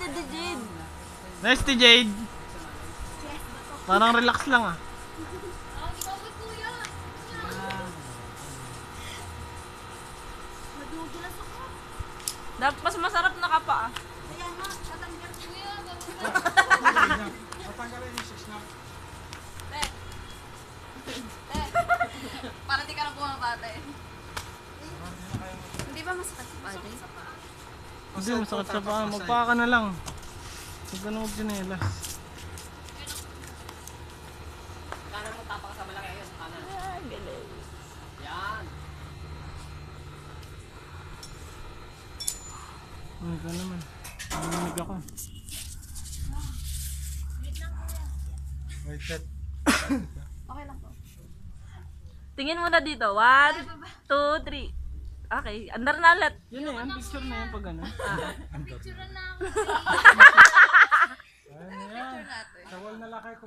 Ate Jade. Nice to Jade. Parang relax lang ah. Nadudulas ako. Dapat mas masarap na kapa ah. Kaya nga, tatanggal ko yan. Matanggalin yung 6 na. Para di ka na pumapate. Hindi ba masakit sa pate? Hindi, masakit sa paa. Magpaka ka na lang. Huwag ka na magsinelas. Kanan mo tapak sa malaki ayun. Kanan. Ah, galing. Yan. Ano ka naman? Naminig ako. Wait, shit. Okay lang po. Tingin muna dito. 1, 2, 3. Okay, andar na ulit. Yun na yan, picture na yan pag ano. Picture na ako. Ayan na yan. Picture natin. Sa wall na lakay ko.